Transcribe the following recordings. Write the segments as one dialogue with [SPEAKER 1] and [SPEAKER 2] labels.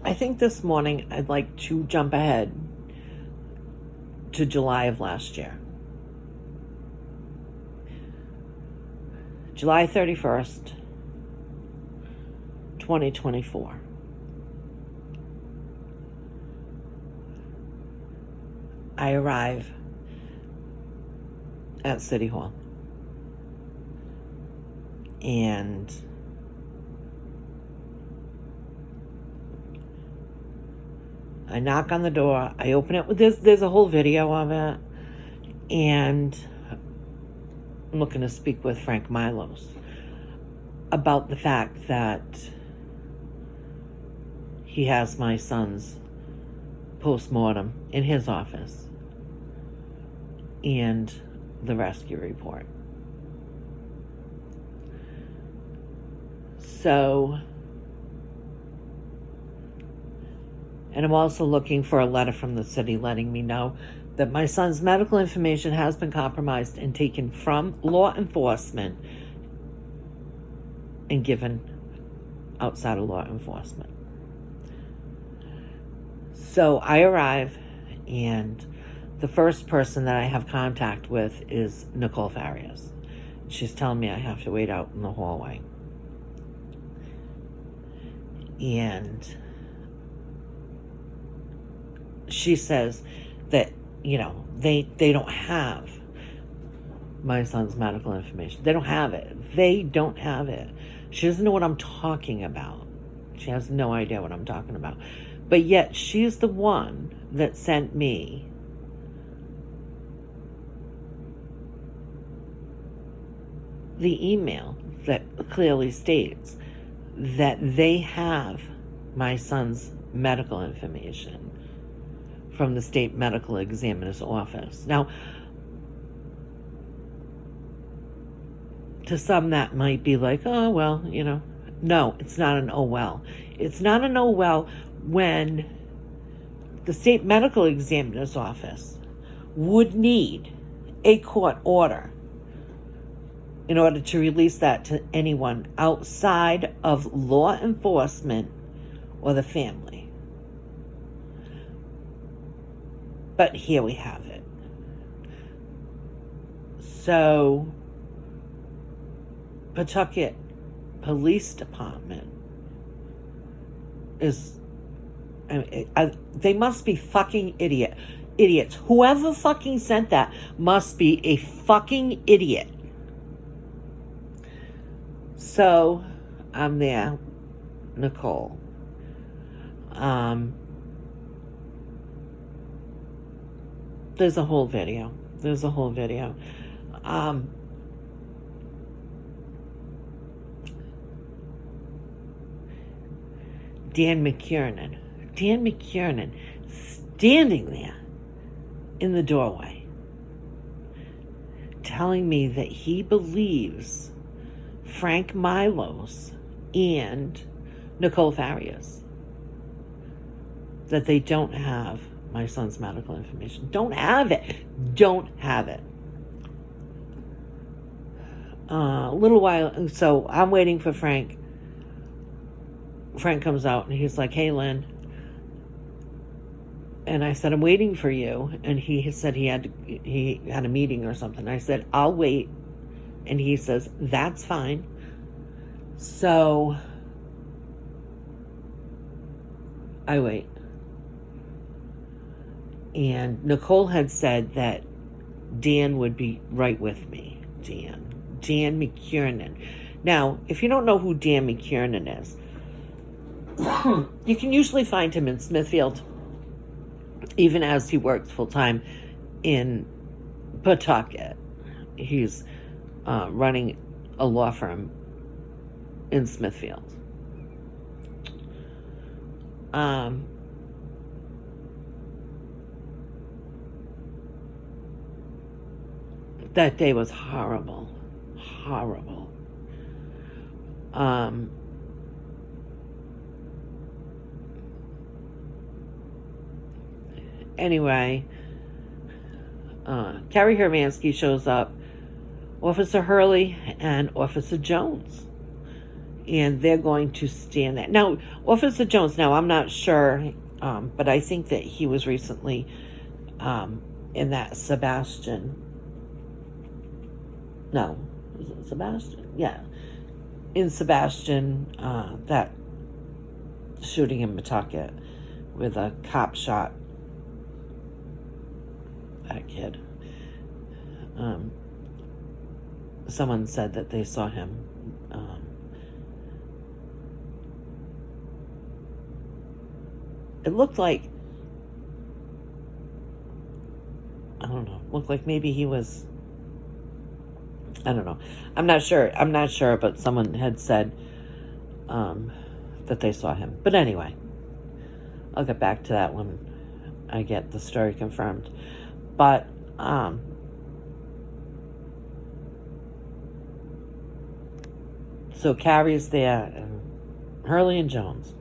[SPEAKER 1] I think this morning I'd like to jump ahead to July of last year. July 31st, 2024. I arrive at City Hall. And I knock on the door. I open it. There's a whole video of it. And I'm looking to speak with Frank Milos about the fact that he has my son's postmortem in his office and the rescue report. So, and I'm also looking for a letter from the city letting me know that my son's medical information has been compromised and taken from law enforcement and given outside of law enforcement. So I arrive, and the first person that I have contact with is Nicole Farias. She's telling me I have to wait out in the hallway. And she says that, they don't have my son's medical information. They don't have it. They don't have it. She doesn't know what I'm talking about. She has no idea what I'm talking about. But yet she's the one that sent me the email that clearly states that they have my son's medical information from the state medical examiner's office. Now, to some that might be like, oh, well, no, it's not an oh, well. It's not an oh, well when the state medical examiner's office would need a court order in order to release that to anyone outside of law enforcement or the family. But here we have it. So, Pawtucket Police Department is, they must be fucking idiots. Whoever fucking sent that must be a fucking idiot. So, I'm there, Nicole. There's a whole video. Dan McKiernan standing there in the doorway telling me that he believes Frank Milos and Nicole Farias, that they don't have my son's medical information. Don't have it. A little while, so I'm waiting for Frank. Frank comes out and he's like, hey, Lynn. And I said, I'm waiting for you. And he said he had a meeting or something. I said, I'll wait. And he says, that's fine. So I wait. And Nicole had said that Dan would be right with me. Dan McKiernan. Now, if you don't know who Dan McKiernan is, you can usually find him in Smithfield, even as he works full-time in Pawtucket. He's running a law firm in Smithfield. That day was horrible. Anyway, Carrie Hermansky shows up, Officer Hurley and Officer Jones. and they're going to stand there. Now, Officer Jones, now I'm not sure, but I think that he was recently in that Sebastian. No, was it Sebastian? Yeah. In Sebastian, that shooting in Pawtucket with a cop shot that kid. Someone said that they saw him it looked like, I don't know, looked like maybe he was, I don't know. I'm not sure, but someone had said that they saw him. But anyway, I'll get back to that when I get the story confirmed. But so Carrie's there, and Hurley and Jones.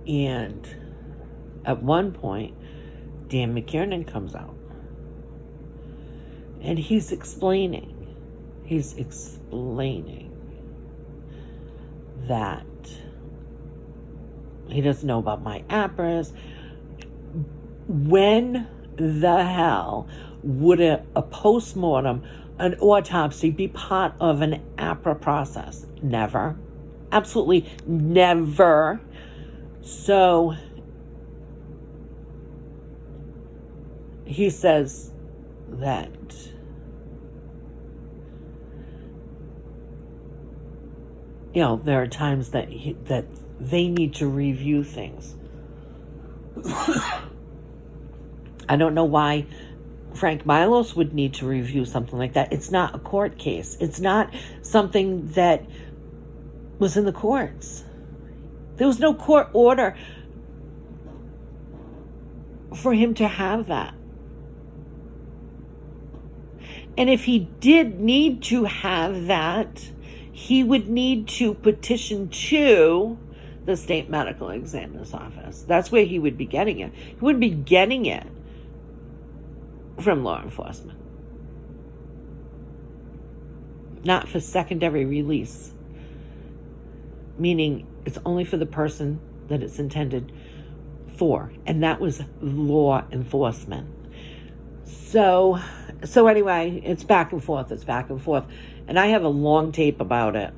[SPEAKER 1] And at one point, Dan McKiernan comes out. And he's explaining that he doesn't know about my APRAs. When the hell would a postmortem, an autopsy be part of an APRA process? Never. Absolutely never. So he says that there are times that they need to review things. I don't know why Frank Milos would need to review something like that. It's not a court case. It's not something that was in the courts. There was no court order for him to have that. And if he did need to have that, he would need to petition to the state medical examiner's office. That's where he would be getting it. He wouldn't be getting it from law enforcement. Not for secondary release. Meaning it's only for the person that it's intended for. And that was law enforcement. So anyway, it's back and forth. And I have a long tape about it.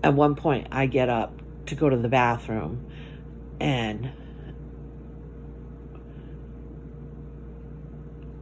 [SPEAKER 1] At one point, I get up to go to the bathroom, and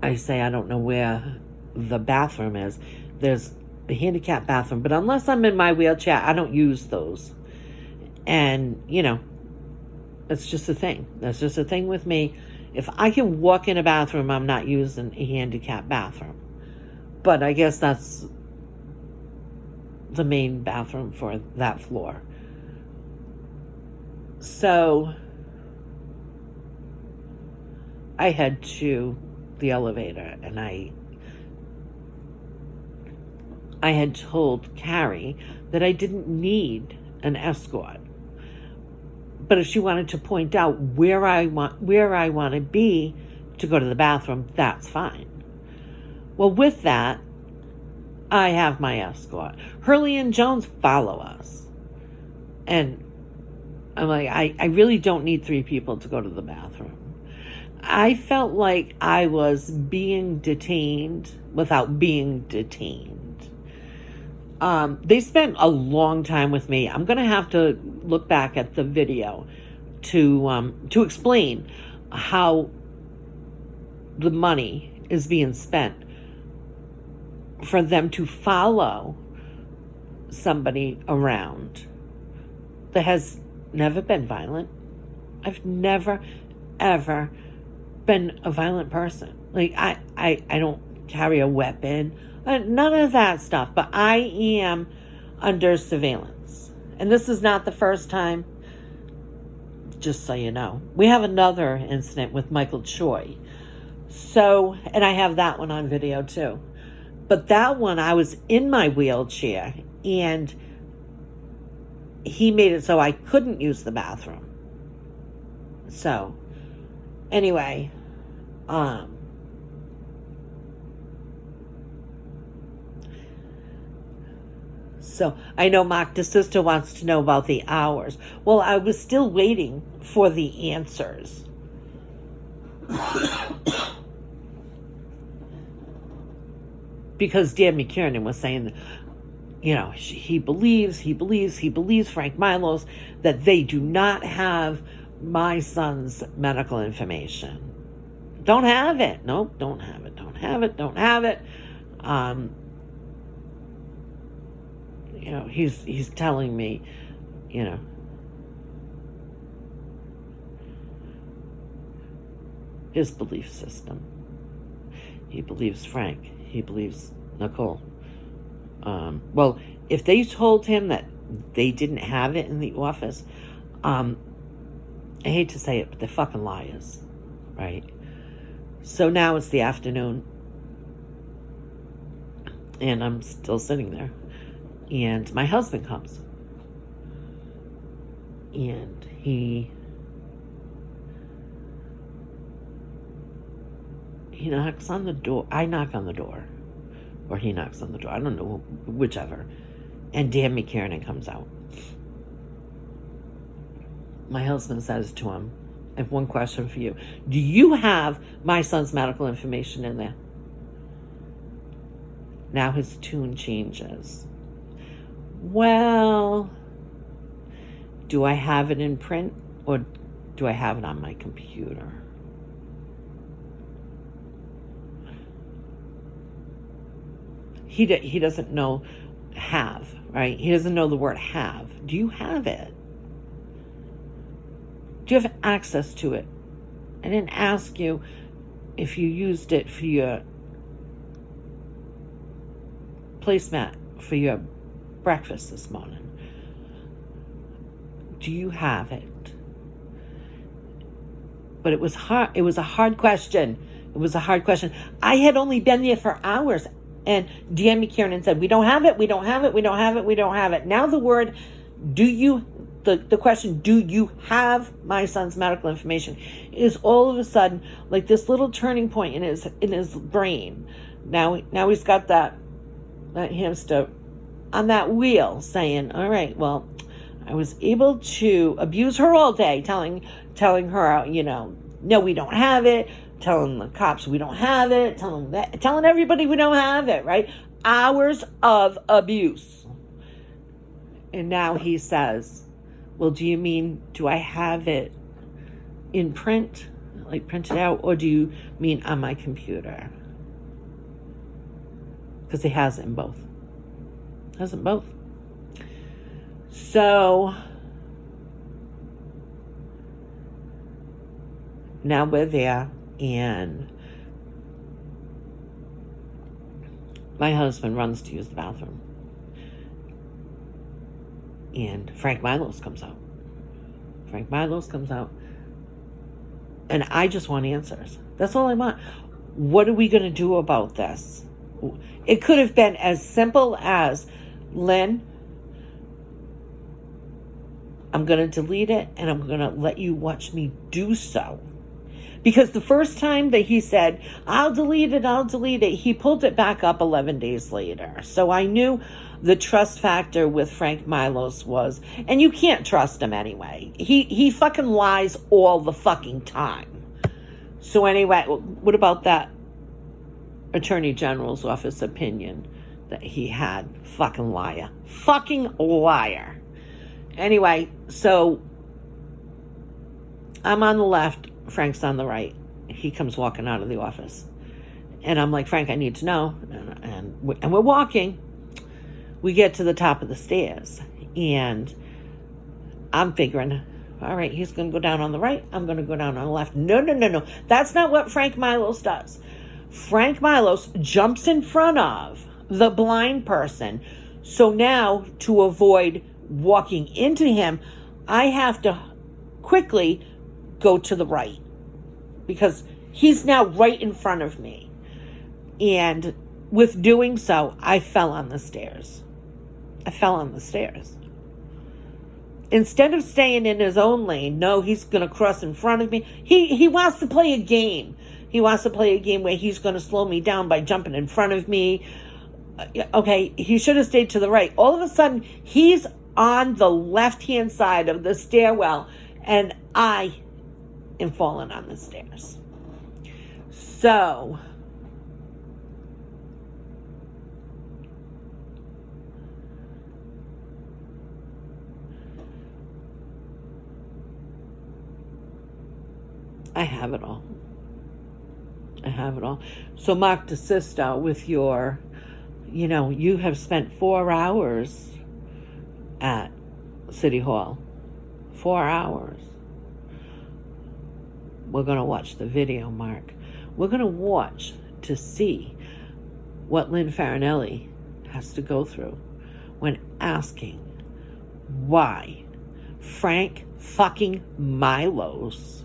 [SPEAKER 1] I say, I don't know where the bathroom is. There's a handicapped bathroom, but unless I'm in my wheelchair, I don't use those. And, it's just a thing. That's just a thing with me. If I can walk in a bathroom, I'm not using a handicapped bathroom. But I guess that's the main bathroom for that floor. So I head to the elevator, and I had told Carrie that I didn't need an escort. But if she wanted to point out where I want to be to go to the bathroom, that's fine. Well, with that, I have my escort. Hurley and Jones follow us. And I'm like, I really don't need 3 people to go to the bathroom. I felt like I was being detained without being detained. They spent a long time with me. I'm going to have to look back at the video to explain how the money is being spent for them to follow somebody around that has never been violent. I've never, ever been a violent person. Like, I don't carry a weapon. None of that stuff. But I am under surveillance. And this is not the first time, just so you know. We have another incident with Michael Choi. So, and I have that one on video too. But that one, I was in my wheelchair, and he made it so I couldn't use the bathroom. So, anyway, So I know Mark, the sister, wants to know about the hours. Well, I was still waiting for the answers. Because Dan McKiernan was saying, you know, he believes Frank Milos that they do not have my son's medical information. Don't have it. Nope, don't have it. You know, he's telling me, you know, his belief system. He believes Frank. He believes Nicole. Well, if they told him that they didn't have it in the office, I hate to say it, but they're fucking liars, right? So now it's the afternoon, and I'm still sitting there, and my husband comes, and he knocks on the door. I knock on the door, or he knocks on the door. I don't know, whichever. And Dan McKiernan comes out. My husband says to him, I have one question for you. Do you have my son's medical information in there? Now his tune changes. Well, do I have it in print or do I have it on my computer? He doesn't know have, right? He doesn't know the word have. Do you have it? Do you have access to it? I didn't ask you if you used it for your placemat for your breakfast this morning. Do you have it? But it was hard. It was a hard question. I had only been there for hours. And Dan McKiernan said, we don't have it. Now the word, the question, do you have my son's medical information, is all of a sudden like this little turning point in his brain. Now he's got that hamster on that wheel saying, all right, well, I was able to abuse her all day, telling her, you know, no, we don't have it. Telling the cops we don't have it, telling everybody we don't have it, right? Hours of abuse. And now he says, well, do you mean, do I have it in print, like printed out, or do you mean on my computer? Because he has it in both. So now we're there. And my husband runs to use the bathroom. And Frank Milos comes out. And I just want answers. That's all I want. What are we going to do about this? It could have been as simple as, Lynn, I'm going to delete it and I'm going to let you watch me do so. Because the first time that he said, I'll delete it, he pulled it back up 11 days later. So I knew the trust factor with Frank Milos was, and you can't trust him anyway. He fucking lies all the fucking time. So anyway, what about that Attorney General's office opinion that he had? Fucking liar. Anyway, so I'm on the left. Frank's on the right. He comes walking out of the office. And I'm like, Frank, I need to know. And we're walking. We get to the top of the stairs. And I'm figuring, all right, he's going to go down on the right. I'm going to go down on the left. No. That's not what Frank Milos does. Frank Milos jumps in front of the blind person. So now, to avoid walking into him, I have to quickly go to the right because he's now right in front of me. And with doing so, I fell on the stairs. Instead of staying in his own lane, no, he's going to cross in front of me. He wants to play a game. He wants to play a game where he's going to slow me down by jumping in front of me. Okay, he should have stayed to the right. All of a sudden, he's on the left-hand side of the stairwell, and I am falling on the stairs. So, I have it all. I have it all. So, Mark DeSisto, with your, you have spent 4 hours at City Hall. 4 hours. We're going to watch the video, Mark. We're going to watch to see what Lynn Farinelli has to go through when asking why Frank fucking Milos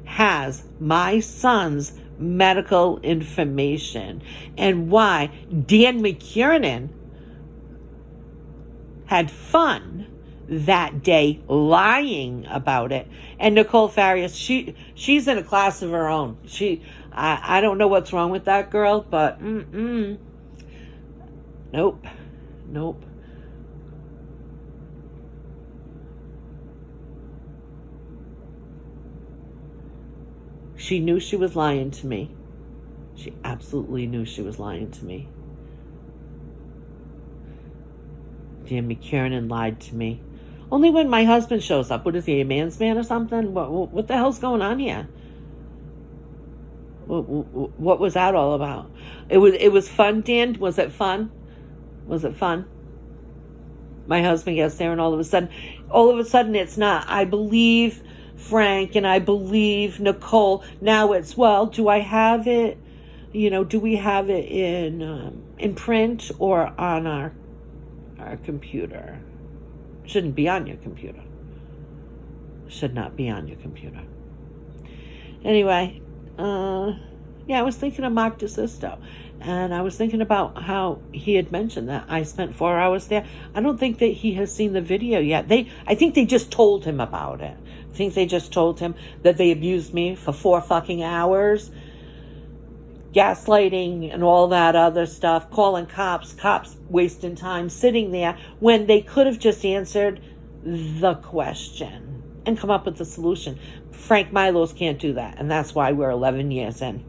[SPEAKER 1] has my son's medical information and why Dan McKiernan had fun that day lying about it. And Nicole Farias, she's in a class of her own. I don't know what's wrong with that girl, but nope. She knew she was lying to me. She absolutely knew she was lying to me. Dan McKiernan lied to me. Only when my husband shows up. What is he, a man's man or something? What the hell's going on here? What was that all about? It was fun, Dan. Was it fun? Was it fun? My husband gets there, and all of a sudden it's not. I believe Frank and I believe Nicole. Now it's, well, do I have it? Do we have it in print or on our computer? Shouldn't be on your computer. Should not be on your computer. Anyway, I was thinking of Mark DeSisto, and I was thinking about how he had mentioned that I spent 4 hours there. I don't think that he has seen the video yet. I think they just told him about it. I think they just told him that they abused me for 4 fucking hours. Gaslighting and all that other stuff, calling cops wasting time sitting there when they could have just answered the question and come up with a solution. Frank Milos can't do that, and that's why we're 11 years in.